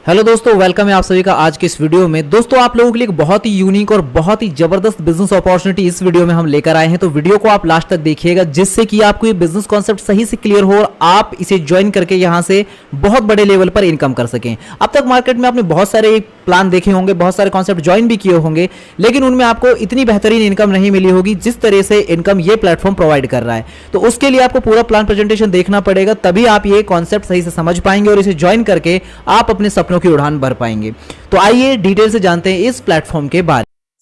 Hello दोस्तों, welcome है आप सभी का आज के इस वीडियो में। दोस्तों, आप लोगों के लिए एक बहुत ही यूनिक और बहुत ही जबरदस्त बिजनेस अपॉर्चुनिटी इस वीडियो में हम लेकर आए हैं। तो वीडियो को आप लास्ट तक देखिएगा, जिससे कि आपको ये बिजनेस कॉन्सेप्ट सही से क्लियर हो और आप इसे ज्वाइन करके यहाँ से बहुत बड़े लेवल पर इनकम कर सकें। अब तक मार्केट में आपने बहुत सारे प्लान देखे होंगे, बहुत सारे कॉन्सेप्ट ज्वाइन भी किए होंगे, लेकिन उनमें आपको इतनी बेहतरीन इनकम नहीं मिली होगी जिस तरह से इनकम ये प्लेटफॉर्म प्रोवाइड कर रहा है। तो उसके लिए आपको पूरा प्लान प्रेजेंटेशन देखना पड़ेगा, तभी आप ये कॉन्सेप्ट सही से समझ पाएंगे और इसे ज्वाइन करके आप अपने सपनों की उड़ान भर पाएंगे। तो आइए डिटेल से जानते हैं इस प्लेटफॉर्म के बारे में।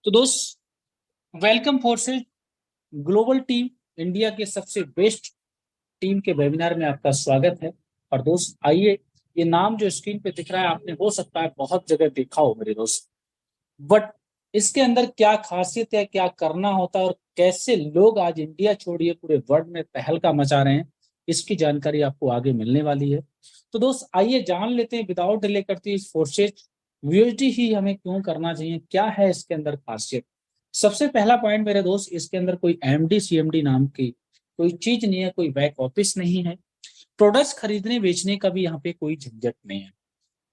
तो दोस्त, welcome forces global team India के सबसे बेस्ट टीम के वेबिनार में आपका स्वागत है। और दोस्त आइए, ये नाम जो स्क्रीन पे दिख रहा है आपने हो सकता है बहुत जगह देखा हो मेरे दोस्त, बट इसके अंदर क्या खासियत है, क्या करना होता है और कैसे लोग आज इंडिया छोड़िए पूरे वर्ल्ड में तहलका मचा रहे हैं, इसकी जानकारी आपको आगे मिलने वाली है। तो दोस्त आइए जान लेते हैं विदाउट डिले करते हुए इस फोर्सेज वीओटी ही हमें क्यों करना चाहिए, क्या है इसके अंदर खासियत। सबसे पहला पॉइंट मेरे दोस्त, इसके अंदर कोई एमडी सीएमडी नाम की कोई चीज नहीं है, कोई बैक ऑफिस नहीं है, प्रोडक्ट्स खरीदने बेचने का भी यहाँ पे कोई झंझट नहीं है।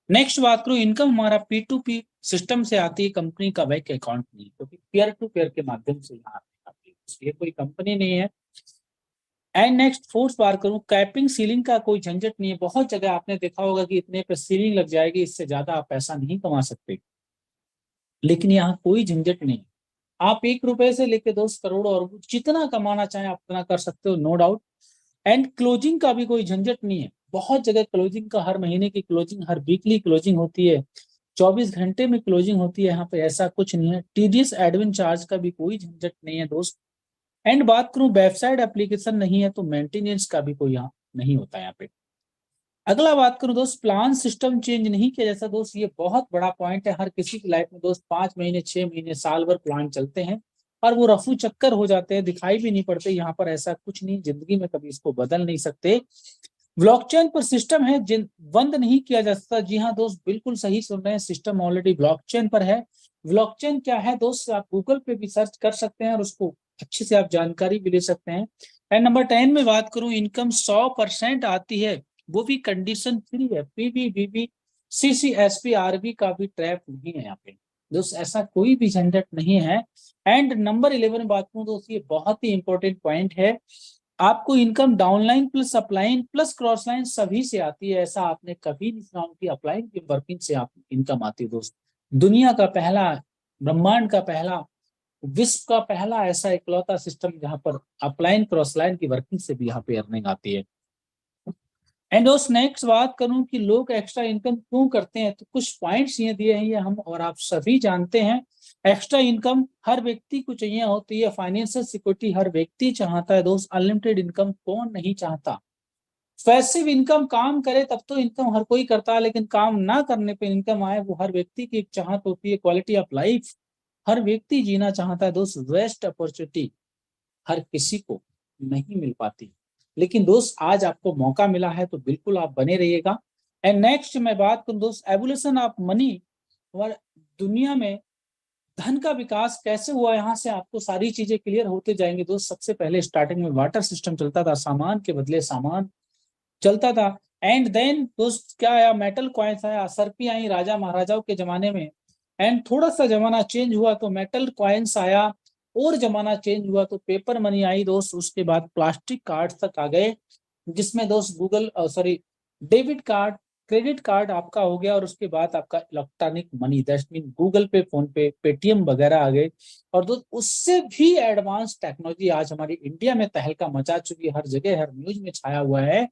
नेक्स्ट बात करूं, इनकम हमारा पी टू पी सिस्टम से आती है, कंपनी का बैंक अकाउंट नहीं, क्योंकि पेयर टू पेयर के माध्यम से यहाँ आती है, ये कोई कंपनी नहीं है। एंड नेक्स्ट फोर्थ बात करूं, कैपिंग सीलिंग का कोई झंझट नहीं है। बहुत जगह आपने देखा होगा कि इतने पे सीलिंग लग जाएगी, इससे ज्यादा आप पैसा नहीं कमा सकते, लेकिन यहाँ कोई झंझट नहीं। आप 1 रुपए से लेके 10 करोड़ और जितना कमाना चाहें आप उतना कर सकते हो, नो डाउट। एंड क्लोजिंग का भी कोई झंझट नहीं है। बहुत जगह क्लोजिंग का, हर महीने की क्लोजिंग, हर वीकली क्लोजिंग होती है, 24 घंटे में क्लोजिंग होती है। यहाँ पे ऐसा कुछ नहीं है। टीडीएस एडमिन चार्ज का भी कोई झंझट नहीं है दोस्त। एंड बात करूं, वेबसाइट एप्लीकेशन नहीं है तो मेंटेनेंस का भी कोई यहाँ नहीं होता यहाँ पे। अगला बात करूं दोस्त, प्लान सिस्टम चेंज नहीं किया जैसा दोस्त, ये बहुत बड़ा पॉइंट है। हर किसी की लाइफ में दोस्त 5 महीने, 6 महीने, साल भर प्लान चलते हैं और वो रफू चक्कर हो जाते हैं, दिखाई भी नहीं पड़ते। यहाँ पर ऐसा कुछ नहीं, जिंदगी में कभी इसको बदल नहीं सकते। ब्लॉकचेन पर सिस्टम है, जिन बंद नहीं किया जा सकता। जी हाँ दोस्त, बिल्कुल सही सुन रहे हैं, सिस्टम ऑलरेडी ब्लॉकचेन पर है। ब्लॉकचेन क्या है दोस्त, आप गूगल पे भी सर्च कर सकते हैं और उसको अच्छे से आप जानकारी भी ले सकते हैं। एंड नंबर 10 में बात करूं, इनकम 100% आती है, वो भी कंडीशन फ्री है। पीबी सीसी आरबी का भी ट्रैप नहीं है यहाँ पे दोस्त, ऐसा कोई भी झंझट नहीं है। एंड नंबर 11 में बात करूं दोस्त, ये बहुत ही इंपॉर्टेंट पॉइंट है, आपको income downline plus upline plus cross line सभी से आती है। ऐसा आपने कभी नहीं सुना कि अपलाइन की वर्किंग से आप इनकम आती है दोस्त। दुनिया का पहला, ब्रह्मांड का पहला, विश्व का पहला ऐसा इकलौता सिस्टम जहां पर अपलाइन क्रॉस लाइन की वर्किंग से भी यहाँ पे अर्निंग आती है। एंड दोस्त नेक्स्ट बात करूं कि लोग एक्स्ट्रा इनकम क्यों करते हैं, तो कुछ पॉइंट्स ये दिए हैं, ये हम और आप सभी जानते हैं। एक्स्ट्रा इनकम हर व्यक्ति को चाहिए होती है, फाइनेंशियल सिक्योरिटी हर व्यक्ति चाहता है दोस्त। अनलिमिटेड इनकम कौन नहीं चाहता। पैसिव इनकम, काम करे तब तो इनकम हर कोई करता है, लेकिन काम ना करने पे इनकम आए वो हर व्यक्ति की एक चाहत होती है। क्वालिटी ऑफ लाइफ हर व्यक्ति जीना चाहता है दोस्त। वेस्ट अपॉर्चुनिटी हर किसी को नहीं मिल पाती, लेकिन दोस्त आज आपको मौका मिला है तो बिल्कुल आप बने रहिएगा। एंड नेक्स्ट मैं बात करूं दोस्त, एवोल्यूशन ऑफ मनी, और दुनिया में धन का विकास कैसे हुआ, यहाँ से आपको सारी चीजें क्लियर होते जाएंगे दोस्त। सबसे पहले स्टार्टिंग में वाटर सिस्टम चलता था, सामान के बदले सामान चलता था। एंड देन दोस्त क्या आया, मेटल कॉइन्स आया, सरपी आई राजा महाराजाओं के जमाने में। एंड थोड़ा सा जमाना चेंज हुआ तो मेटल कॉइन्स आया, और जमाना चेंज हुआ तो पेपर मनी आई दोस्त। उसके बाद प्लास्टिक कार्ड तक आ गए, जिसमें दोस्त Google sorry debit card, credit card आपका हो गया, और उसके बाद आपका electronic money, that mean Google पे, फोन पे, पेटीएम वगैरह आ गए। और दोस्त उससे भी एडवांस टेक्नोलॉजी आज हमारी इंडिया में तहलका मचा चुकी है, हर जगह हर न्यूज में छाया हुआ है,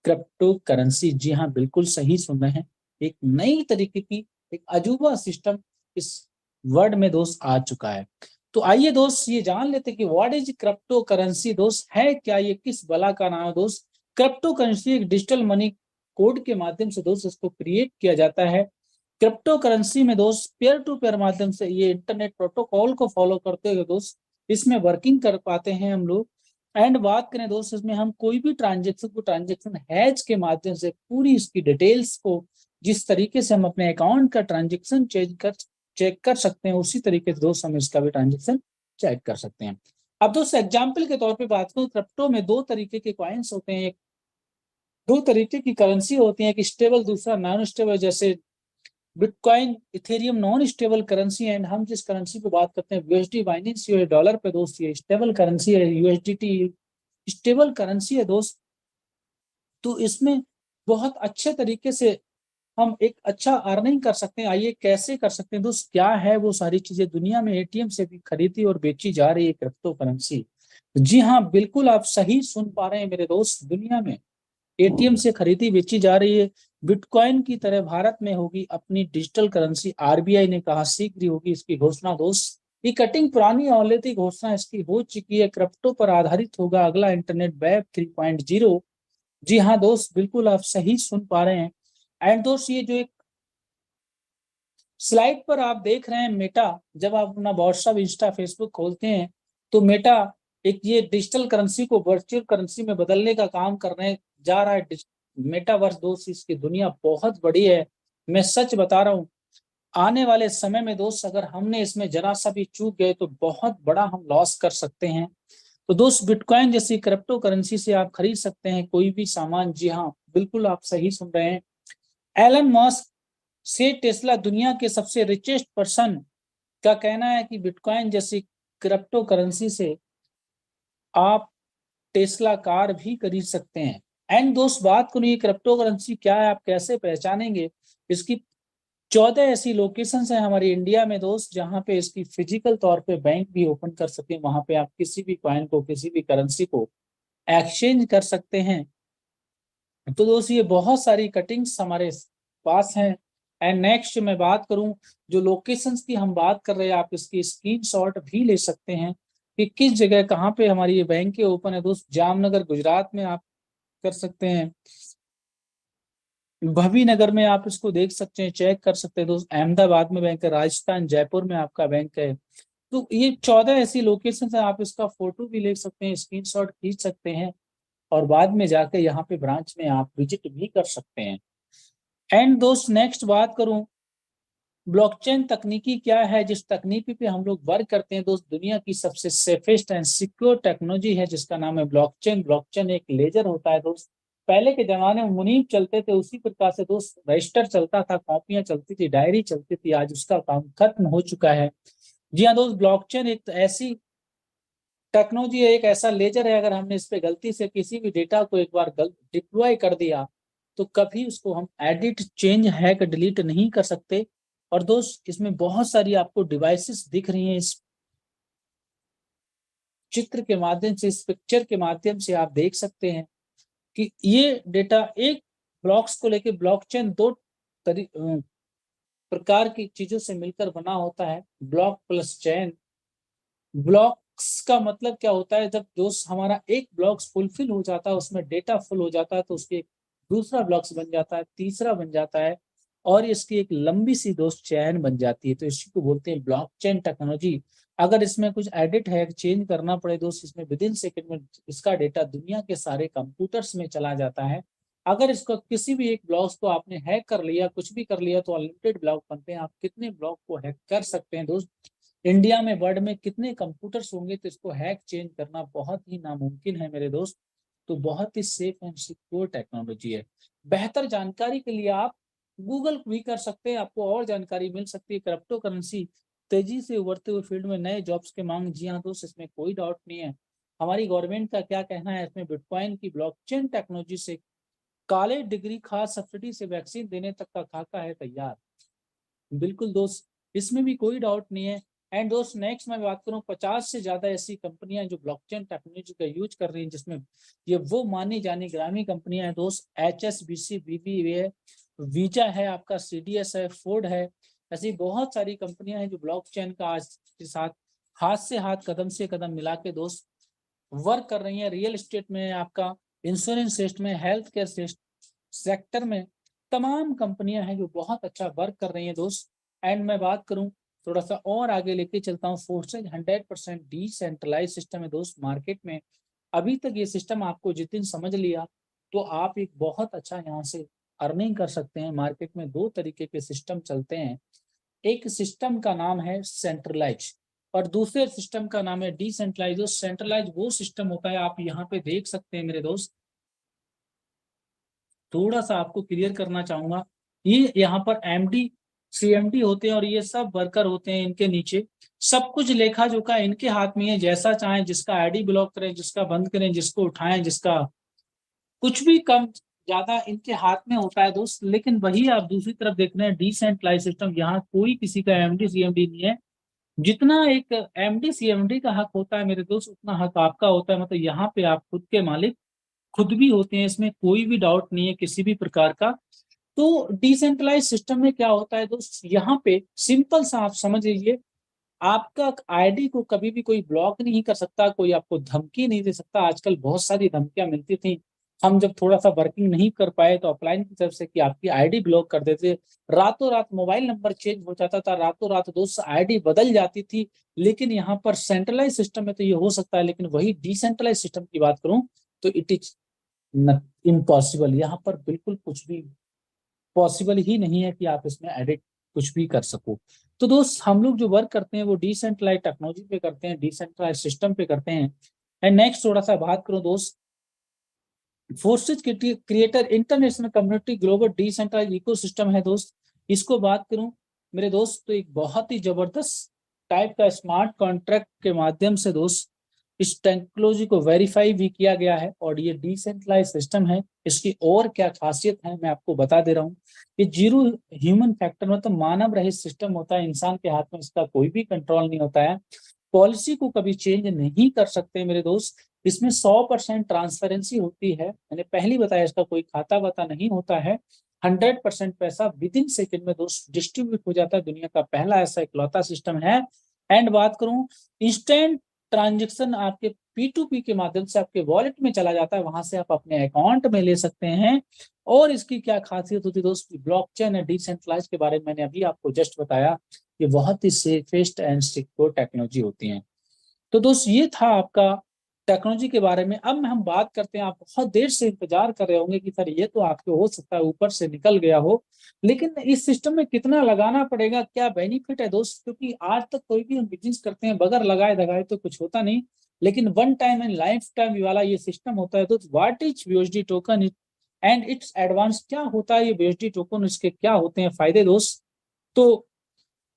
क्रिप्टो करेंसी। जी हाँ, बिल्कुल सही सुन रहे हैं, एक नई तरीके की, एक अजूबा सिस्टम इस वर्ड में दोस्त आ चुका है। तो आइए दोस्त ये जान लेते कि व्हाट इज क्रिप्टो करेंसी दोस्त, है क्या ये, किस बला का नाम है दोस्त। क्रिप्टो करेंसी एक डिजिटल मनी कोड के माध्यम से दोस्त इसको क्रिएट किया जाता है। क्रिप्टो करेंसी में दोस्त पेयर टू पेयर माध्यम से, ये इंटरनेट प्रोटोकॉल को फॉलो करते हुए दोस्त इसमें वर्किंग कर पाते हैं हम लोग। एंड बात करें दोस्त, इसमें हम कोई भी ट्रांजेक्शन को ट्रांजेक्शन हैज के माध्यम से पूरी इसकी डिटेल्स को, जिस तरीके से हम अपने अकाउंट का ट्रांजेक्शन चेक कर सकते हैं, उसी तरीके से दोस्त हम इसका भी ट्रांजेक्शन चेक कर सकते हैं। अब दोस्त एग्जाम्पल के तौर पे बात करूं, क्रिप्टो में 2 तरीके के कॉइन्स होते हैं, एक दो तरीके की करेंसी होती है, एक स्टेबल दूसरा नॉन स्टेबल। जैसे bitcoin, Ethereum non stable currency है। एंड हम जिस करेंसी को बात करते हैं यूएसडी बाइनेंस, ये डॉलर पे दोस्त ये स्टेबल करेंसी है। यूएसडीटी स्टेबल करेंसी है दोस्त। तो इसमें बहुत अच्छे तरीके से हम एक अच्छा अर्निंग कर सकते हैं। आइए कैसे कर सकते हैं दोस्त, क्या है वो सारी चीजें। दुनिया में एटीएम से भी खरीदी और बेची जा रही है क्रिप्टो करेंसी। जी हाँ, बिल्कुल आप सही सुन पा रहे हैं मेरे दोस्त, दुनिया में एटीएम से खरीदी बेची जा रही है। बिटकॉइन की तरह भारत में होगी अपनी डिजिटल करेंसी। आरबीआई ने कहा शीघ्र ही होगी इसकी घोषणा दोस्त। ये कटिंग पुरानी ऑलरेडी घोषणा इसकी हो चुकी है। क्रिप्टो पर आधारित होगा अगला इंटरनेट वेब 3.0। जी हाँ दोस्त, बिल्कुल आप सही सुन पा रहे हैं। एंड दोस्त ये जो एक स्लाइड पर आप देख रहे हैं मेटा, जब आप अपना व्हाट्सएप इंस्टा फेसबुक खोलते हैं तो मेटा एक ये डिजिटल करेंसी को वर्चुअल करेंसी में बदलने का काम करने जा रहा है। मेटावर्स दोस्त, इसकी दुनिया बहुत बड़ी है। मैं सच बता रहा हूँ, आने वाले समय में दोस्त अगर हमने इसमें जरा सा भी चूक गए तो बहुत बड़ा हम लॉस कर सकते हैं। तो दोस्त बिटकॉइन जैसी क्रिप्टो करेंसी से आप खरीद सकते हैं कोई भी सामान। जी हाँ, बिल्कुल आप सही सुन रहे हैं। एलन मस्क से टेस्ला दुनिया के सबसे रिचेस्ट पर्सन का कहना है कि बिटकॉइन जैसी क्रिप्टो करेंसी से आप टेस्ला कार भी खरीद सकते हैं। एंड दोस्त बात करूँ ये क्रिप्टो करेंसी क्या है, आप कैसे पहचानेंगे। इसकी 14 ऐसी लोकेशन है हमारी इंडिया में दोस्त, जहां पे इसकी फिजिकल तौर पे बैंक भी ओपन कर सकते हैं। वहां पे आप किसी भी कॉइन को, किसी भी करेंसी को एक्सचेंज कर सकते हैं। तो दोस्त ये बहुत सारी कटिंग्स हमारे पास हैं। एंड नेक्स्ट मैं बात करूं, जो लोकेशंस की हम बात कर रहे हैं, आप इसकी स्क्रीनशॉट भी ले सकते हैं कि किस जगह कहाँ पे हमारी ये बैंक के ओपन है दोस्त। जामनगर गुजरात में आप कर सकते हैं, भवी नगर में आप इसको देख सकते हैं, चेक कर सकते हैं दोस्त। अहमदाबाद में बैंक है, राजस्थान जयपुर में आपका बैंक है। तो ये 14 ऐसी लोकेशन है, आप इसका फोटो भी ले सकते हैं, स्क्रीनशॉट खींच सकते हैं और बाद में जाके यहाँ पे ब्रांच में आप विजिट भी कर सकते हैं। एंड दोस्त नेक्स्ट बात करूं, ब्लॉकचेन तकनीकी क्या है, जिस तकनीकी पे हम लोग वर्क करते हैं दोस्त, दुनिया की सबसे सेफेस्ट एंड सिक्योर टेक्नोलॉजी है जिसका नाम है ब्लॉकचेन। ब्लॉकचेन एक लेजर होता है दोस्त। पहले के जमाने में मुनीम चलते थे, उसी प्रकार से दोस्त रजिस्टर चलता था, कॉपियां चलती थी, डायरी चलती थी। आज उसका काम खत्म हो चुका है। जी हाँ दोस्त, ब्लॉकचेन एक ऐसी टेक्नोलॉजी है, एक ऐसा लेजर है, अगर हमने इस पे गलती से किसी भी डेटा को एक बार डिप्लॉय कर दिया तो कभी उसको हम एडिट, चेंज, हैक, डिलीट नहीं कर सकते। और दोस्त इसमें बहुत सारी आपको डिवाइसेस दिख रही हैं, इस चित्र के माध्यम से, इस पिक्चर के माध्यम से आप देख सकते हैं कि ये डेटा एक ब्लॉक्स को लेके, ब्लॉकचेन दो प्रकार की चीजों से मिलकर बना होता है, ब्लॉक प्लस चेन। ब्लॉक्स का मतलब क्या होता है, जब दोस्त हमारा एक ब्लॉक्स फुलफिल हो जाता है, उसमें डेटा फुल हो जाता है, तो उसके दूसरा ब्लॉक्स बन जाता है, तीसरा बन जाता है, और इसकी एक लंबी सी दोस्त चैन बन जाती है। तो इसी को बोलते हैं ब्लॉकचेन टेक्नोलॉजी। अगर इसमें कुछ एडिट है, चेंज करना पड़े दोस्त, इसमें विद इन सेकेंड में इसका डेटा दुनिया के सारे कंप्यूटर्स में चला जाता है। अगर इसको किसी भी एक ब्लॉक्स को आपने हैक कर लिया, कुछ भी कर लिया, तो अनलिमिटेड ब्लॉक बनते हैं। आप कितने ब्लॉक को हैक कर सकते हैं दोस्त। इंडिया में, वर्ल्ड में कितने कंप्यूटर्स होंगे, तो इसको हैक चेंज करना बहुत ही नामुमकिन है मेरे दोस्त। तो बहुत ही सेफ एंड सिक्योर टेक्नोलॉजी है। बेहतर जानकारी के लिए आप गूगल भी कर सकते हैं, आपको और जानकारी मिल सकती है। क्रिप्टो करेंसी तेजी से उभरते हुए फील्ड में नए जॉब्स की मांग, जी हाँ दोस्त, इसमें कोई डाउट नहीं है। हमारी गवर्नमेंट का क्या कहना है इसमें, बिटकॉइन की ब्लॉकचेन टेक्नोलॉजी से काले डिग्री खास सब्सिडी से वैक्सीन देने तक का खाका है तैयार। बिल्कुल दोस्त, इसमें भी कोई डाउट नहीं है। एंड दोस्त नेक्स्ट मैं बात करूं, 50 से ज्यादा ऐसी कंपनियां जो ब्लॉकचेन टेक्नोलॉजी का यूज कर रही हैं, जिसमें ये वो मानी जानी ग्रामीण कंपनियां हैं दोस्त, HSBC, BBVA, वीजा है आपका, CDS है, फोर्ड है। ऐसी बहुत सारी कंपनियां हैं जो ब्लॉकचेन का आज के साथ हाथ से हाथ, कदम से कदम मिला के दोस्त वर्क कर रही है। रियल एस्टेट में, आपका इंश्योरेंस सेक्टर में, हेल्थ केयर सेक्टर में तमाम कंपनियां हैं जो बहुत अच्छा वर्क कर रही हैं दोस्त। एंड मैं बात करूं, थोड़ा सा और आगे लेके चलता हूं, फोर्सेज 100% डिसेंट्रलाइज सिस्टम है दोस्त मार्केट में। अभी तक ये सिस्टम आपको जिस दिन समझ लिया तो आप एक बहुत अच्छा यहाँ से अर्निंग कर सकते हैं। मार्केट में दो तरीके के सिस्टम चलते हैं, एक सिस्टम का नाम है सेंट्रलाइज और दूसरे सिस्टम का नाम है डिसेंट्रलाइज। सेंट्रलाइज वो सिस्टम होता है, आप यहाँ पे देख सकते हैं मेरे दोस्त, थोड़ा सा आपको क्लियर करना चाहूंगा। ये यहाँ पर एमडी सीएमडी होते हैं और ये सब वर्कर होते हैं इनके नीचे। सब कुछ लेखा जोखा इनके हाथ में है, जैसा चाहें जिसका आईडी ब्लॉक करें, जिसका बंद करें, जिसको उठाएं, जिसका कुछ भी कम ज्यादा इनके हाथ में होता है दोस्त। लेकिन वही आप दूसरी तरफ देख रहे हैं डिसेंट्रलाइज सिस्टम, यहाँ कोई किसी का एमडी सीएमडी नहीं है। जितना एक एमडी सीएमडी का हक होता है मेरे दोस्त, उतना हक आपका होता है। मतलब यहाँ पे आप खुद के मालिक खुद भी होते हैं, इसमें कोई भी डाउट नहीं है किसी भी प्रकार का। तो डिसेंट्रलाइज सिस्टम में क्या होता है दोस्त, यहाँ पे सिंपल सा आप समझ लीजिए, आपका आईडी को कभी भी कोई ब्लॉक नहीं कर सकता, कोई आपको धमकी नहीं दे सकता। आजकल बहुत सारी धमकियां मिलती थी, हम जब थोड़ा सा वर्किंग नहीं कर पाए तो अपलाइन की तरफ से कि आपकी आईडी ब्लॉक कर देते, रातों रात मोबाइल नंबर चेंज हो जाता था, रातों रात दोस्त आईडी बदल जाती थी। लेकिन यहाँ पर सेंट्रलाइज सिस्टम में तो ये हो सकता है, लेकिन वही डिसेंट्रलाइज सिस्टम की बात करूं तो इट इज इम्पॉसिबल। यहाँ पर बिल्कुल कुछ भी पॉसिबल ही नहीं है कि आप इसमें एडिट कुछ भी कर सको। तो दोस्त हम लोग जो वर्क करते हैं वो डिसेंट्रलाइज टेक्नोलॉजी पे करते हैं, डिसेंट्रलाइज सिस्टम पे करते हैं। एंड नेक्स्ट थोड़ा सा बात करूं दोस्त, Forsage creator international community global decentralise ecosystem है दोस्त। इसको बात करूं मेरे दोस्त तो एक बहुत ही जबरदस्त टाइप का स्मार्ट कॉन्ट्रैक्ट के माध्यम से दोस्त इस टेक्नोलॉजी को वेरीफाई भी किया गया है और ये डिसेंट्रलाइज सिस्टम है। इसकी और क्या खासियत है मैं आपको बता दे रहा हूँ। ये जीरो ह्यूमन फैक्टर मतलब मानव रहित सिस्टम होता है, इंसान के हाथ में इसका कोई भी कंट्रोल नहीं होता है। पॉलिसी को कभी चेंज नहीं कर सकते मेरे दोस्त। इसमें 100% ट्रांसपेरेंसी होती है, मैंने पहले बताया इसका कोई खाता वाता नहीं होता है। 100% पैसा विद इन सेकेंड में दोस्त डिस्ट्रीब्यूट हो जाता है, दुनिया का पहला ऐसा इकलौता सिस्टम है। एंड बात करूं इंस्टेंट ट्रांजेक्शन आपके P2P के माध्यम से आपके वॉलेट में चला जाता है, वहां से आप अपने अकाउंट में ले सकते हैं। और इसकी क्या खासियत होती है दोस्त, ब्लॉकचेन है डिसेंट्रलाइज के बारे में मैंने अभी आपको जस्ट बताया, ये बहुत ही सेफेस्ट एंड सिक्योर टेक्नोलॉजी होती है। तो दोस्त ये था आपका टेक्नोलॉजी के बारे में। अब हम बात करते हैं, आप बहुत देर से इंतजार कर रहे होंगे कि सर ये तो आपके हो सकता है ऊपर से निकल गया हो, लेकिन इस सिस्टम में कितना लगाना पड़ेगा, क्या बेनिफिट है दोस्त। क्योंकि आज तक कोई भी हम बिजनेस करते हैं बगैर लगाए दगाए तो कुछ होता नहीं, लेकिन one time and life time वाला ये सिस्टम होता है। तो what is BSD token and it's advance, क्या होता है ये बीएसडी टोकन, इसके क्या होते हैं फायदे दोस्त। तो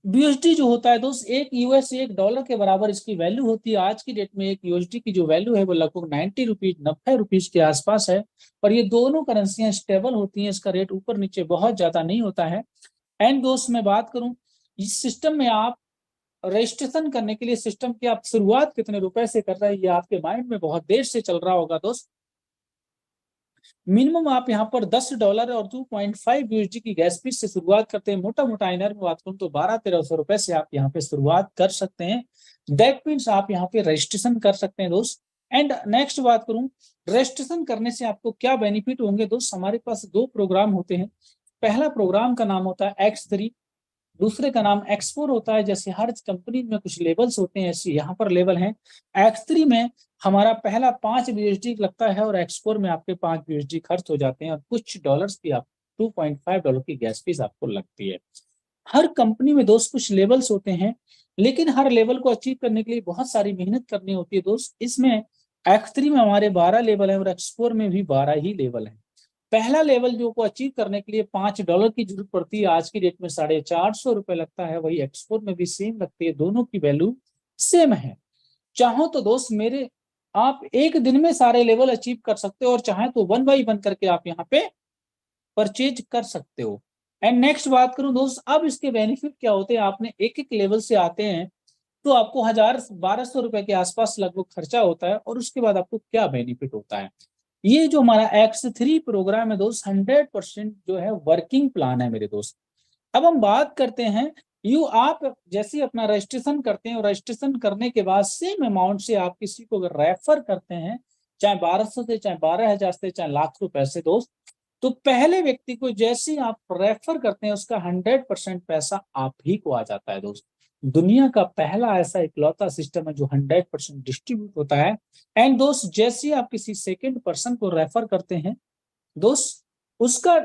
बीएसडी जो होता है दोस्त एक यूएस $1 के बराबर इसकी वैल्यू होती है। आज की डेट में एक यूएसडी की जो वैल्यू है वो लगभग 90 रुपीज 90 रुपीज के आसपास है। और ये दोनों करेंसियां स्टेबल होती हैं, इसका रेट ऊपर नीचे बहुत ज्यादा नहीं होता है। एंड दोस्त मैं बात करूं इस सिस्टम में आप रजिस्ट्रेशन करने के लिए सिस्टम की आप शुरुआत कितने रुपए से कर रहे हैं, ये आपके माइंड में बहुत देर से चल रहा होगा दोस्त। मिनिमम आप यहाँ पर $10 और 2.5 यूएसडी की गैस फीस से शुरुआत करते हैं। मोटा मोटा आइनर में बात करूं तो 1200-1300 रुपए से आप यहाँ पे शुरुआत कर सकते हैं। दैट मीन्स आप यहाँ पे रजिस्ट्रेशन कर सकते हैं दोस्त। एंड नेक्स्ट बात करूं रजिस्ट्रेशन करने से आपको क्या बेनिफिट होंगे दोस्त, हमारे पास 2 प्रोग्राम होते हैं। पहला प्रोग्राम का नाम होता है X3, दूसरे का नाम X4 होता है। जैसे हर कंपनी में कुछ लेवल्स होते हैं, ऐसे यहाँ पर लेवल हैं। X3 में हमारा पहला 5 बीएसडी लगता है और X4 में आपके 5 बीएसडी खर्च हो जाते हैं और कुछ डॉलर्स की आप $2.5 की गैस फीस आपको लगती है। हर कंपनी में दोस्त कुछ लेवल्स होते हैं, लेकिन हर लेवल को अचीव करने के लिए बहुत सारी मेहनत करनी होती है दोस्त। इसमें X3 में हमारे 12 लेवल है और X4 में भी 12 ही लेवल है। पहला लेवल जो को अचीव करने के लिए $5 की जरूरत पड़ती है, आज की डेट में 450 रुपए लगता है, वही X4 में भी सेम लगती है, दोनों की वैल्यू सेम है। चाहो तो दोस्त मेरे आप एक दिन में सारे लेवल अचीव कर सकते हो और चाहे तो 1 बाई 1 करके आप यहाँ पे परचेज कर सकते हो। एंड नेक्स्ट बात करूं दोस्त, अब इसके बेनिफिट क्या होते हैं, आपने एक एक लेवल से आते हैं तो आपको 1200 रुपए के आसपास लगभग खर्चा होता है और उसके बाद आपको क्या बेनिफिट होता है। ये जो हमारा X3 प्रोग्राम है दोस्त 100% जो है वर्किंग प्लान है मेरे दोस्त। अब हम बात करते हैं आप जैसे ही अपना रजिस्ट्रेशन करते हैं और रजिस्ट्रेशन करने के बाद सेम अमाउंट से आप किसी को अगर रेफर करते हैं, चाहे 1200 से, चाहे 12,000 से, चाहे लाख रुपए से दोस्त, तो पहले व्यक्ति को जैसे ही आप रेफर करते हैं उसका 100% पैसा आप ही को आ जाता है दोस्त। दुनिया का पहला ऐसा इकलौता सिस्टम है जो 100% डिस्ट्रीब्यूट होता है। एंड दोस्त जैसे ही आप किसी सेकेंड पर्सन को रेफर करते हैं दोस्त, उसका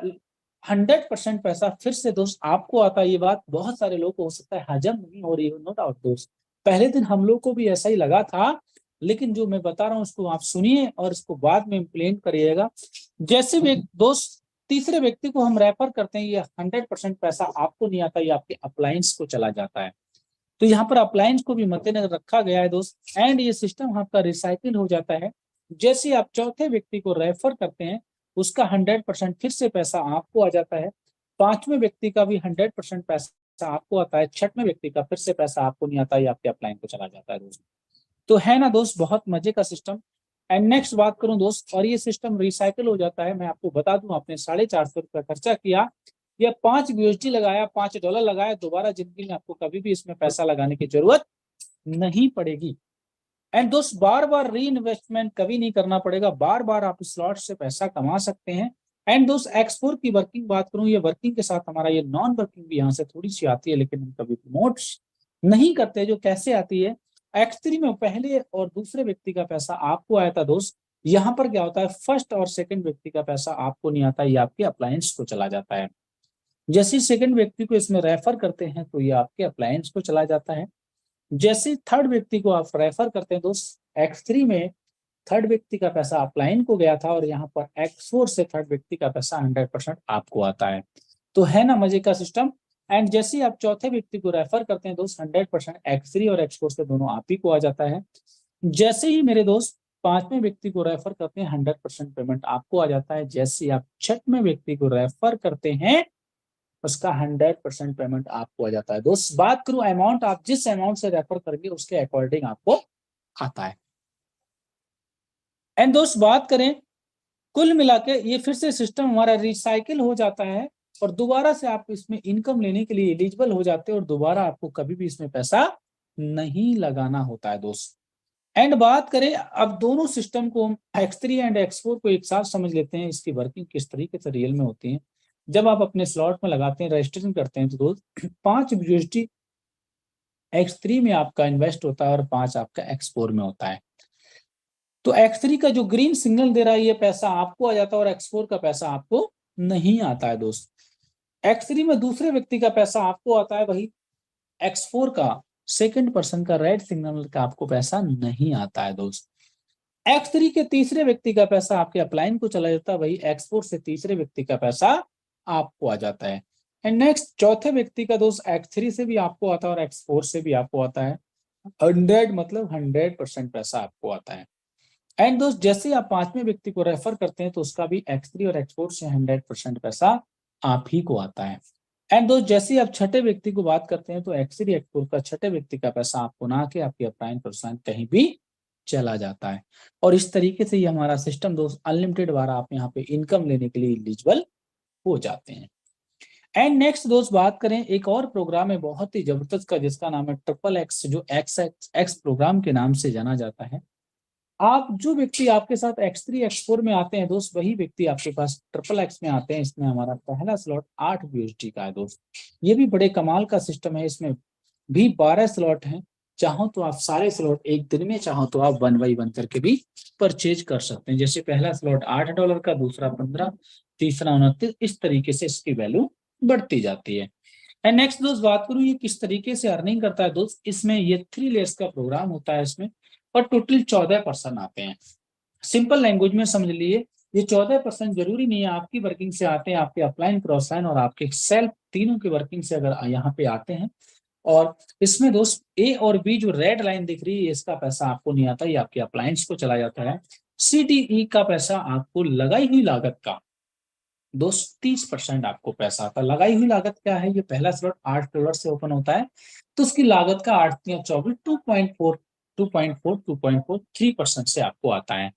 100% पैसा फिर से दोस्त आपको आता है। ये बात बहुत सारे लोगों को हो सकता है हजम नहीं हो रही हो, नो डाउट दोस्त, पहले दिन हम लोग को भी ऐसा ही लगा था, लेकिन जो मैं बता रहा हूँ उसको आप सुनिए और इसको बाद में इम्प्लीमेंट करिएगा। जैसे भी दोस्त तीसरे व्यक्ति को हम रेफर करते हैं, ये 100% पैसा आपको नहीं आता, ये आपके अप्लायंस को चला जाता है। तो यहाँ पर अप्लायंस को भी मद्देनजर रखा गया है दोस्त। एंड ये सिस्टम आपका रिसाइकिल हो जाता है। जैसे आप चौथे व्यक्ति को रेफर करते हैं, उसका 100% फिर से पैसा आपको आ जाता है। पांचवें व्यक्ति का भी 100% पैसा आपको आता है। छठवें व्यक्ति का फिर से पैसा आपको नहीं आता, ये आपके अप्लायंस को चला जाता है दोस्त। तो है ना दोस्त, बहुत मजे का सिस्टम। एंड नेक्स्ट बात करूं दोस्त, और ये सिस्टम रिसाइकिल हो जाता है। मैं आपको बता दूं, आपने 450 रुपया खर्चा किया या 5 USD लगाया, $5 लगाया, दोबारा जिंदगी में आपको कभी भी इसमें पैसा लगाने की जरूरत नहीं पड़ेगी। एंड दोस्त, बार बार री इन्वेस्टमेंट कभी नहीं करना पड़ेगा, बार बार आप स्लॉट से पैसा कमा सकते हैं। एंड दोस्त, एक्स4 की वर्किंग बात करूं, ये वर्किंग के साथ हमारा ये नॉन वर्किंग भी यहाँ से थोड़ी सी आती है, लेकिन हम कभी प्रमोट नहीं करते। जो कैसे आती है, एक्स3 में पहले और दूसरे व्यक्ति का पैसा आपको आया था दोस्त। यहाँ पर क्या होता है, फर्स्ट और सेकंड व्यक्ति का पैसा आपको नहीं आता, ये आपके अप्लायंस को चला जाता है। जैसे सेकंड व्यक्ति को इसमें रेफर करते हैं तो ये आपके अप्लायंस को चला जाता है। जैसे थर्ड व्यक्ति को आप रेफर करते हैं दोस्त, एक्स3 में थर्ड व्यक्ति का पैसा अप्लायन को गया था, और यहाँ पर एक्स4 से थर्ड व्यक्ति का पैसा 100% आपको आता है। तो है ना मजे का सिस्टम। एंड जैसे ही आप चौथे व्यक्ति को रेफर करते हैं दोस्त, 100% एक्स3 और एक्स4 से दोनों आप ही को आ जाता है। जैसे ही मेरे दोस्त पांचवें व्यक्ति को रेफर करते हैं, 100% पेमेंट आपको आ जाता है। जैसे ही आप छठवें व्यक्ति को रेफर करते हैं, उसका 100% पेमेंट आपको आ जाता है। दोस्त, बात करूं अमाउंट, आप जिस अमाउंट से रेफर करेंगे उसके अकॉर्डिंग आपको आता है। एंड दोस्त, बात करें कुल मिला के, ये फिर से सिस्टम हमारा रिसाइकिल हो जाता है और दोबारा से आप इसमें इनकम लेने के लिए एलिजिबल हो जाते हैं, और दोबारा आपको कभी भी इसमें पैसा नहीं लगाना होता है दोस्त। एंड बात करें अब दोनों सिस्टम को, हम एक्स3 एंड एक्स4 को एक साथ समझ लेते हैं, इसकी वर्किंग किस तरीके से रियल में होती है। जब आप अपने स्लॉट में लगाते हैं, रजिस्ट्रेशन करते हैं, तो दोस्त 5 USD एक्स3 में आपका इन्वेस्ट होता है और 5 आपका एक्स4 में होता है। तो एक्स3 का जो ग्रीन सिग्नल दे रहा है, ये पैसा आपको आ जाता है, और एक्स4 का पैसा आपको नहीं आता है दोस्त। एक्स3 में दूसरे व्यक्ति का पैसा आपको आता है, वही एक्स4 का सेकंड पर्सन का रेड सिग्नल का आपको पैसा नहीं आता है दोस्त। एक्स3 के तीसरे व्यक्ति का पैसा आपके अप्लायन को चला जाता है, वही एक्स4 से तीसरे व्यक्ति का पैसा आपको आ जाता है। एंड नेक्स्ट चौथे व्यक्ति का दोस्त एक्स3 से भी आपको आता है और एक्स4 से भी आपको आता है। 100 मतलब 100% पैसा आपको आता है। एंड दोस्त, जैसे आप पांचवें व्यक्ति को रेफर करते हैं तो उसका भी एक्स3 और एक्स4 से 100% पैसा आप ही को आता है। एंड दोस्त, जैसे ही आप छठे व्यक्ति को बात करते हैं तो एक्स3 एक्स4 का छठे व्यक्ति का पैसा आपको ना के आपके अप्लायन पर्सन कहीं भी चला जाता है। और इस तरीके से ये हमारा सिस्टम दोस्त अनलिमिटेड बार आप यहाँ पे इनकम लेने के लिए एलिजिबल हो जाते हैं। एंड नेक्स्ट दोस्त, बात करें एक और प्रोग्राम है बहुत ही जबरदस्त का, जिसका नाम है ट्रिपल एक्स, जो एक्स प्रोग्राम के नाम से जाना जाता है। आप जो व्यक्ति आपके साथ एक्स3 एक्स4 में आते हैं दोस्त, वही व्यक्ति आपके पास ट्रिपल एक्स में आते हैं। इसमें हमारा पहला स्लॉट 8 USD का है दोस्त। ये भी बड़े कमाल का सिस्टम है। इसमें भी 12 स्लॉट हैं। चाहो तो आप सारे स्लॉट एक दिन में, चाहो तो आप 1 बाय 1 करके भी परचेज कर सकते हैं। जैसे पहला स्लॉट $8 का, दूसरा 15, तीसरा 29, इस तरीके से इसकी वैल्यू बढ़ती जाती है। एंड नेक्स्ट दोस्त, बात करूं ये किस तरीके से अर्निंग करता है दोस्त, इसमें ये 3 लेयर्स का प्रोग्राम होता है इसमें, और टोटल 14 पर्सन आते हैं। सिंपल लैंग्वेज में समझ लिए, ये 14 पर्सन जरूरी नहीं है आपकी वर्किंग से आते हैं, आपके अपलाइन, क्रॉस लाइन और आपके सेल्फ तीनों की वर्किंग से अगर यहाँ पे आते हैं। और इसमें दोस्त ए और बी जो रेड लाइन दिख रही है, इसका पैसा आपको नहीं आता, ये आपके अप्लायंस को चला जाता है। CDE का पैसा आपको लगाई हुई लागत का दोस्त 30% आपको पैसा आता है। लगाई हुई लागत क्या है, ये पहला स्लॉट $8 से ओपन होता है, तो उसकी लागत का 8 या 24 3% से आपको आता है।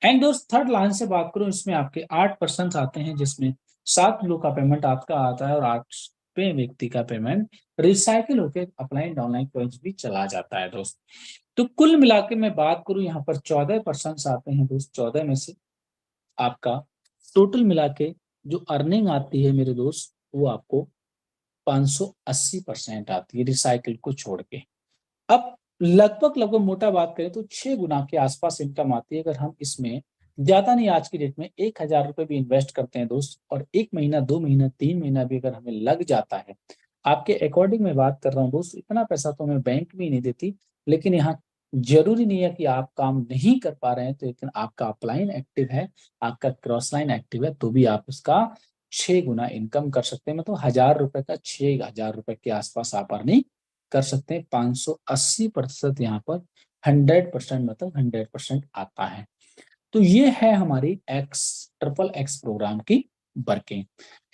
एंड दोस्त, थर्ड लाइन से बात करूं, इसमें आपके 8% आते हैं, जिसमें 7 लोग का पेमेंट आपका आता है और 8वें व्यक्ति का पेमेंट रिसाइकिल होकर अपलाइन डाउनलाइन पॉइंट्स भी चला जाता है दोस्त। तो कुल मिला के मैं बात करूं, यहाँ पर 14% आते हैं दोस्त। 14 में से आपका टोटल मिला के जो अर्निंग आती है मेरे दोस्त, वो आपको 580% आती है रिसाइकिल को छोड़ के। अब लगभग मोटा बात करें तो 6 गुना के आसपास इनकम आती है। अगर हम इसमें ज्यादा नहीं, आज की डेट में 1000 रुपए भी इन्वेस्ट करते हैं दोस्त, और 1 महीना 2 महीना 3 महीना भी अगर हमें लग जाता है, आपके अकॉर्डिंग मैं बात कर रहा हूँ दोस्त, इतना पैसा तो हमें बैंक भी नहीं देती। लेकिन यहाँ जरूरी नहीं है कि आप काम नहीं कर पा रहे हैं, तो लेकिन आपका अपलाइन एक्टिव है, आपका क्रॉस लाइन एक्टिव है, तो भी आप उसका 6 गुना इनकम कर सकते हैं, मतलब 1000 रुपए का 6000 रुपए के आसपास आप अर्निंग कर सकते हैं। 580% यहाँ पर 100% मतलब 100% आता है। तो ये है हमारी XXX प्रोग्राम की वर्किंग।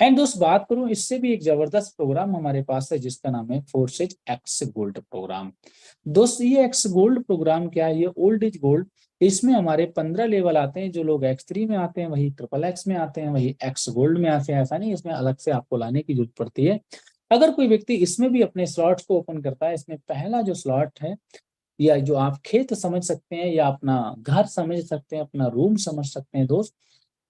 एंड दोस्त बात करूं, इससे भी एक जबरदस्त प्रोग्राम हमारे पास है जिसका नाम है फोर्सेज एक्स गोल्ड प्रोग्राम। दोस्त ये एक्स गोल्ड प्रोग्राम क्या है, ये ओल्ड इज गोल्ड। इसमें हमारे 15 लेवल आते हैं। जो लोग X3 में आते हैं वही XXX में आते हैं, वही एक्स गोल्ड में आते हैं। ऐसा नहीं इसमें अलग से आपको लाने की जरूरत पड़ती है। अगर कोई व्यक्ति इसमें भी अपने स्लॉट्स को ओपन करता है, इसमें पहला जो स्लॉट है, या जो आप खेत समझ सकते हैं या अपना घर समझ सकते हैं, अपना रूम समझ सकते हैं दोस्त,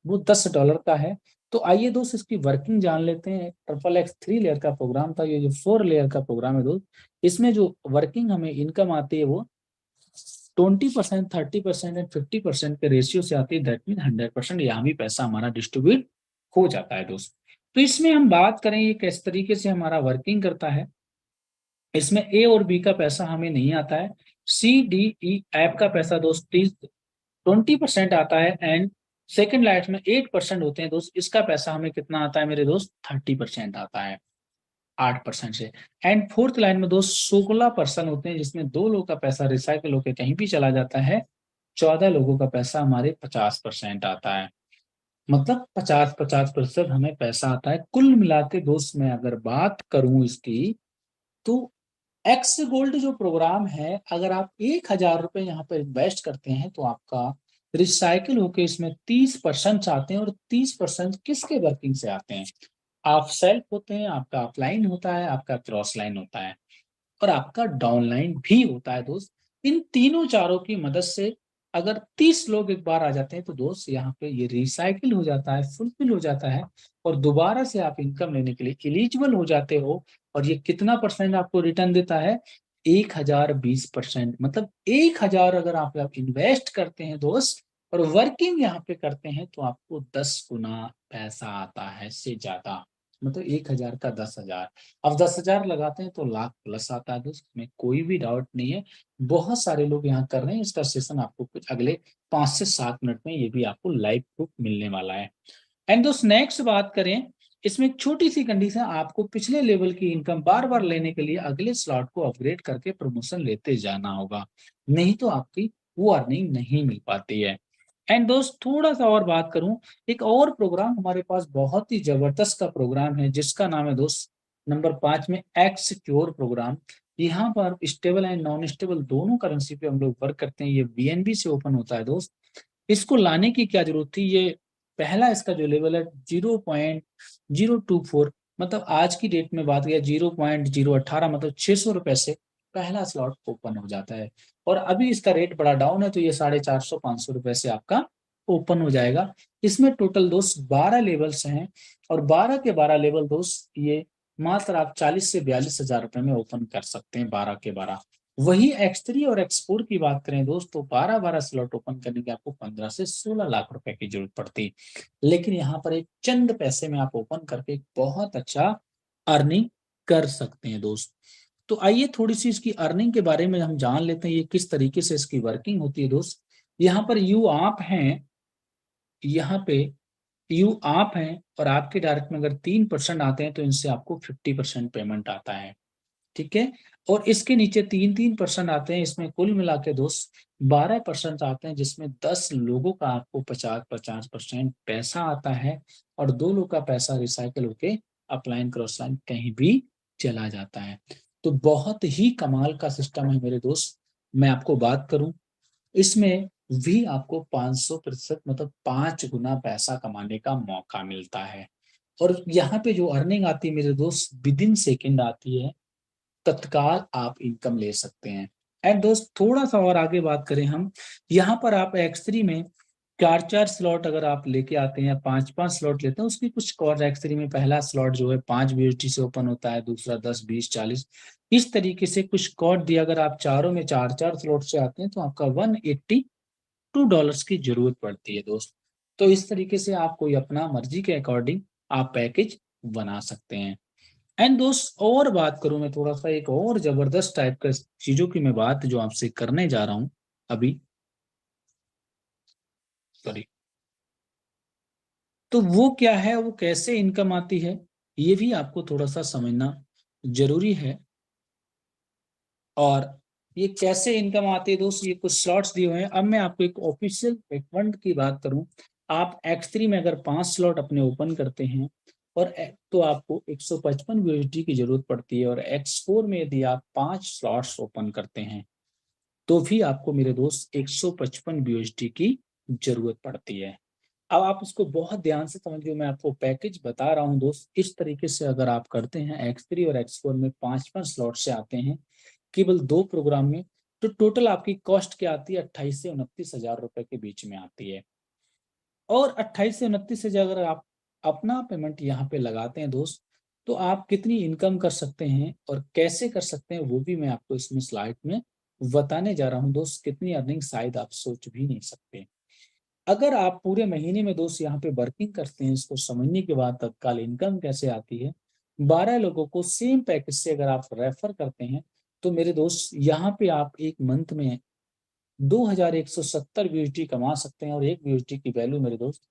वो $10 का है। तो आइए दोस्त इसकी वर्किंग जान लेते हैं। XXX 3 लेयर का प्रोग्राम था, ये जो 4 लेयर का प्रोग्राम है दोस्त, इसमें जो वर्किंग हमें इनकम आती है वो 20%, 30% एंड 50% के रेशियो से आती है। दैट मीन 100% यहाँ भी पैसा हमारा डिस्ट्रीब्यूट हो जाता है दोस्त। तो इसमें हम बात करें ये किस तरीके से हमारा वर्किंग करता है। इसमें ए और बी का पैसा हमें नहीं आता है। CDE ऐप का पैसा दोस्त 20% आता है। एंड सेकंड लाइन में 8% होते हैं दोस्त, इसका पैसा हमें कितना आता है मेरे दोस्त, 30% आता है 8% से। एंड फोर्थ लाइन में दोस्त 16% होते हैं, जिसमें 2 लोगों का पैसा रिसाइकिल होकर कहीं भी चला जाता है। 14 लोगों का पैसा हमारे 50% आता है। मतलब 50-50% हमें पैसा आता है। कुल मिला के दोस्त मैं अगर बात करूं इसकी, तो एक्स गोल्ड जो प्रोग्राम है, अगर आप 1000 रुपए यहाँ पर इन्वेस्ट करते हैं तो आपका रिसाइकिल होके इसमें 30% आते हैं। और 30% किसके वर्किंग से आते हैं, आप सेल्फ होते हैं, आपका अपलाइन होता है, आपका क्रॉस लाइन होता है, और आपका डाउनलाइन भी होता है दोस्त। इन तीनों चारों की मदद से अगर 30 लोग एक बार आ जाते हैं तो दोस्त यहाँ पे ये रिसाइकिल हो जाता है, फुलफिल हो जाता है, और दोबारा से आप इनकम लेने के लिए एलिजिबल हो जाते हो। और ये कितना परसेंट आपको रिटर्न देता है, 1020%। मतलब 1000 अगर आप इन्वेस्ट करते हैं दोस्त और वर्किंग यहाँ पे करते हैं तो आपको 10 गुना पैसा आता है से ज्यादा। मतलब 1000 का 10,000, अब 10,000 लगाते हैं तो लाख प्लस आता है दोस्त, में कोई भी डाउट नहीं है। बहुत सारे लोग यहाँ कर रहे हैं। इसका सेशन आपको कुछ अगले 5 से 7 मिनट में ये भी आपको लाइव प्रूफ मिलने वाला है। एंड दोस्त नेक्स्ट बात करें, इसमें एक छोटी सी कंडीशन, आपको पिछले लेवल की इनकम बार बार लेने के लिए अगले स्लॉट को अपग्रेड करके प्रमोशन लेते जाना होगा, नहीं तो आपकी वो अर्निंग नहीं मिल पाती है। एंड दोस्त थोड़ा सा और बात करूं, एक और प्रोग्राम हमारे पास बहुत ही जबरदस्त का प्रोग्राम है जिसका नाम है दोस्त नंबर 5 में एक्स सिक्योर प्रोग्राम। यहाँ पर स्टेबल एंड नॉन स्टेबल दोनों करेंसी पे हम लोग वर्क करते हैं। ये BNB से ओपन होता है दोस्त। इसको लाने की क्या जरूरत थी, ये पहला इसका जो लेवल है 0.024, मतलब आज की डेट में बात किया 0.018, मतलब 600 रुपए से पहला स्लॉट ओपन हो जाता है। और अभी इसका रेट बड़ा डाउन है तो ये 450-500 रुपए से आपका ओपन हो जाएगा। इसमें टोटल दोस्त 12 लेवल्स हैं, और 12 के 12 लेवल दोस्त ये मात्र आप 40 से 42 हजार रुपए में ओपन कर सकते हैं, 12 के 12। वही X3 और X4 की बात करें दोस्तों, 12-12 स्लॉट ओपन करने के आपको 15 से 16 लाख रुपए की जरूरत पड़ती। लेकिन यहाँ पर एक चंद पैसे में आप ओपन करके एक बहुत अच्छा अर्निंग कर सकते हैं दोस्त। तो आइए थोड़ी सी इसकी अर्निंग के बारे में हम जान लेते हैं, ये किस तरीके से इसकी वर्किंग होती है दोस्त। यहाँ पर यू आप हैं, यहाँ पे यू आप हैं, और आपके डायरेक्ट में अगर 3% आते हैं तो इनसे आपको 50% पेमेंट आता है, ठीक है। और इसके नीचे 3-3% आते हैं, इसमें कुल मिला के दोस्त 12% आते हैं, जिसमें 10 लोगों का आपको 50-50% पैसा आता है, और 2 लोग का पैसा रिसाइकल होके अपलाइन क्रॉस लाइन कहीं भी चला जाता है। तो बहुत ही कमाल का सिस्टम है मेरे दोस्त। मैं आपको बात करूं, इसमें भी आपको 500% मतलब 5 गुना पैसा कमाने का मौका मिलता है। और यहाँ पे जो अर्निंग आती है मेरे दोस्त, विद इन सेकेंड आती है, तत्काल आप इनकम ले सकते हैं। एंड दोस्त थोड़ा सा और आगे बात करें हम, यहाँ पर आप X3 में 4-4 स्लॉट अगर आप लेके आते हैं, 5-5 स्लॉट लेते हैं, उसकी कुछ कॉर्ड X3 में पहला स्लॉट जो है 5 BST से ओपन होता है, दूसरा 10, 20, 40, इस तरीके से कुछ कॉर्ड दिया। अगर आप चारों में 4-4 स्लॉट से आते हैं तो आपका $182 की जरूरत पड़ती है दोस्त। तो इस तरीके से आप कोई अपना मर्जी के अकॉर्डिंग आप पैकेज बना सकते हैं। एंड दोस्त और बात करूं मैं थोड़ा सा, एक और जबरदस्त टाइप का चीजों की मैं बात जो आपसे करने जा रहा हूं अभी, सॉरी, तो वो क्या है, वो कैसे इनकम आती है, ये भी आपको थोड़ा सा समझना जरूरी है। और ये कैसे इनकम आती है दोस्त, ये कुछ स्लॉट्स दिए हुए हैं। अब मैं आपको एक ऑफिशियल रिकमेंड की बात करूं, आप X3 में अगर 5 स्लॉट अपने ओपन करते हैं और तो आपको 155 यूएसडी की जरूरत पड़ती है, और X4 में यदि आप 5 स्लॉट्स ओपन करते हैं तो भी आपको मेरे दोस्त 155 यूएसडी की जरूरत पड़ती है। अब आप इसको बहुत ध्यान से समझिए, मैं आपको पैकेज बता रहा हूँ दोस्त। इस तरीके से अगर आप करते हैं X3 और X4 में 5-5 स्लॉट से आते हैं केवल 2 प्रोग्राम में, तो टोटल आपकी कॉस्ट क्या आती है, 28 से 29 हजार रुपए के बीच में आती है। और 28 से 29 हजार अगर आप अपना पेमेंट यहाँ पे लगाते हैं दोस्त, तो आप कितनी इनकम कर सकते हैं और कैसे कर सकते हैं वो भी मैं आपको इसमें स्लाइड में बताने जा रहा हूँ दोस्त। कितनी अर्निंग शायद आप सोच भी नहीं सकते। अगर आप पूरे महीने में दोस्त यहाँ पे वर्किंग करते हैं, इसको समझने के बाद तत्काल इनकम कैसे आती है, 12 लोगों को सेम पैकेज से अगर आप रेफर करते हैं, तो मेरे दोस्त यहाँ पे आप एक मंथ में 2170 यूएसडी कमा सकते हैं। और एक यूएसडी की वैल्यू मेरे दोस्त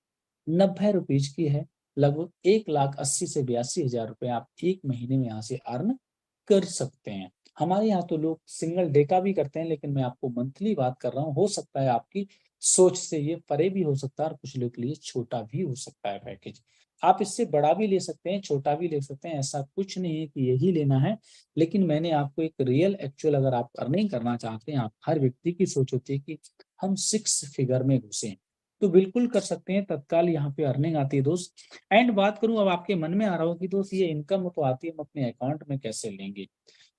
90 रुपीज की है। लगभग 1,80,000 से 82,000 रुपए आप एक महीने में यहाँ से अर्न कर सकते हैं। हमारे यहाँ तो लोग सिंगल डे का भी करते हैं, लेकिन मैं आपको मंथली बात कर रहा हूँ। हो सकता है आपकी सोच से ये परे भी हो सकता है और कुछ लोग के लिए छोटा भी हो सकता है पैकेज। आप इससे बड़ा भी ले सकते हैं, छोटा भी ले सकते हैं, ऐसा कुछ नहीं है कि यही लेना है। लेकिन मैंने आपको एक रियल एक्चुअल, अगर आप अर्निंग करना चाहते हैं, आप हर व्यक्ति की सोच होती है कि हम 6 फिगर में घुसे, तो बिल्कुल कर सकते हैं। तत्काल यहाँ पे अर्निंग आती है दोस्त। एंड बात करूं, अब आपके मन में आ रहा हो कि दोस्त ये इनकम तो आती है, हम अपने अकाउंट में कैसे लेंगे।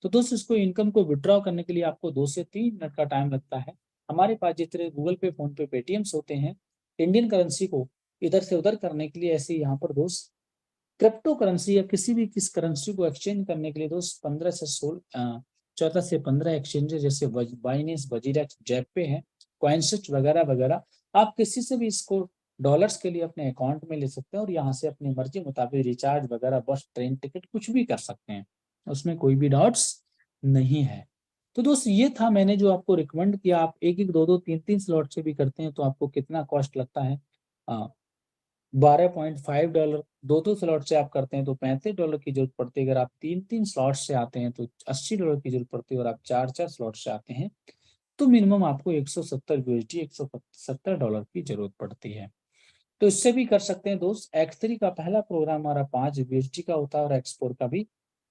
तो दोस्त इसको इनकम को विड्रॉ करने के लिए आपको 2 से 3 मिनट का टाइम लगता है। हमारे पास जितने गूगल पे, फोन पे, पेटीएम्स होते हैं, इंडियन करेंसी को इधर से उधर करने के लिए, ऐसे यहाँ पर दोस्त क्रिप्टो करेंसी या किसी भी किस करेंसी को एक्सचेंज करने के लिए दोस्त 14 से 15 एक्सचेंजेस जैसे बाइनेंस, वजीरेक्स, जेपे है, कॉइनस्विच वगैरह वगैरह। आप किसी से भी इसको डॉलर्स के लिए अपने अकाउंट में ले सकते हैं और यहाँ से अपनी मर्जी मुताबिक रिचार्ज वगैरह, बस, ट्रेन टिकट, कुछ भी कर सकते हैं। उसमें कोई भी डाउट्स नहीं है। तो दोस्त ये था मैंने जो आपको रिकमेंड किया। आप एक एक, दो दो, तीन तीन स्लॉट से भी करते हैं तो आपको कितना कॉस्ट लगता है, 12.5 डॉलर। दो दो स्लॉट से आप करते हैं तो $35 की जरूरत पड़ती है। अगर आप तीन तीन स्लॉट से आते हैं तो $80 की जरूरत पड़ती है। और आप चार चार स्लॉट से आते हैं तो मिनिमम आपको 170 यूएसडी, $170 की जरूरत पड़ती है। तो इससे भी कर सकते हैं दोस्त। X3 का पहला प्रोग्राम हमारा 5 यूएसडी का होता है और X4 का भी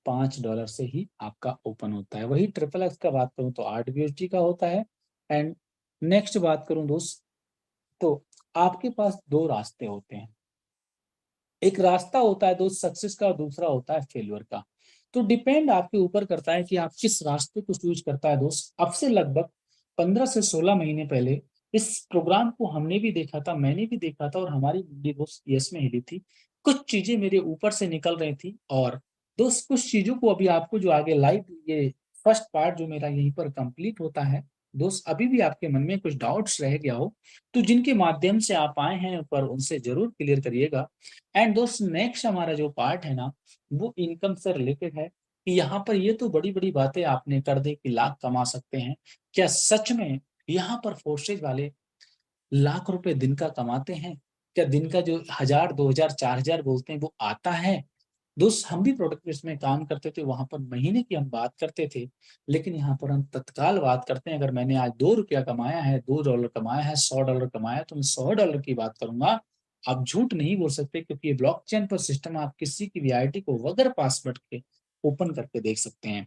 $5 से ही आपका ओपन होता है। वही ट्रिपल एक्स का बात करूं तो 8 यूएसडी का होता है। एंड नेक्स्ट बात करूं दोस्त, तो आपके पास दो रास्ते होते हैं। एक रास्ता होता है दोस्त सक्सेस का और दूसरा होता है फेल्यूर का। तो डिपेंड आपके ऊपर करता है कि आप किस रास्ते को चूज करता है दोस्त। अब से लगभग 15 से 16 महीने पहले इस प्रोग्राम को हमने भी देखा था, मैंने भी देखा था, और हमारी मुंडी दोस्त यस में हिली थी। कुछ चीजें मेरे ऊपर से निकल रही थी, और दोस्त कुछ चीजों को अभी आपको जो आगे लाइव, ये फर्स्ट पार्ट जो मेरा यहीं पर कंप्लीट होता है दोस्त, अभी भी आपके मन में कुछ डाउट्स रह गया हो तो जिनके माध्यम से आप आए हैं पर उनसे जरूर क्लियर करिएगा। एंड दोस्त नेक्स्ट हमारा जो पार्ट है ना, वो इनकम से रिलेटेड है कि यहाँ पर ये तो बड़ी बड़ी बातें आपने कर दी कि लाख कमा सकते हैं, क्या सच में यहाँ पर फोर्सेज वाले लाख रुपए दिन का कमाते हैं? क्या दिन का जो 1000, 2000, 4000 बोलते हैं वो आता है? दोस्त हम भी प्रोडक्ट बेस में काम करते थे, वहां पर महीने की हम बात करते थे, लेकिन यहाँ पर हम तत्काल बात करते हैं। अगर मैंने आज ₹2 कमाया है, $2 कमाया है, $100 कमाया है, तो मैं $100 की बात करूंगा। आप झूठ नहीं बोल सकते, क्योंकि ये ब्लॉकचेन पर सिस्टम, आप किसी की भी आईडी को बगैर पासवर्ड के ओपन करके देख सकते हैं।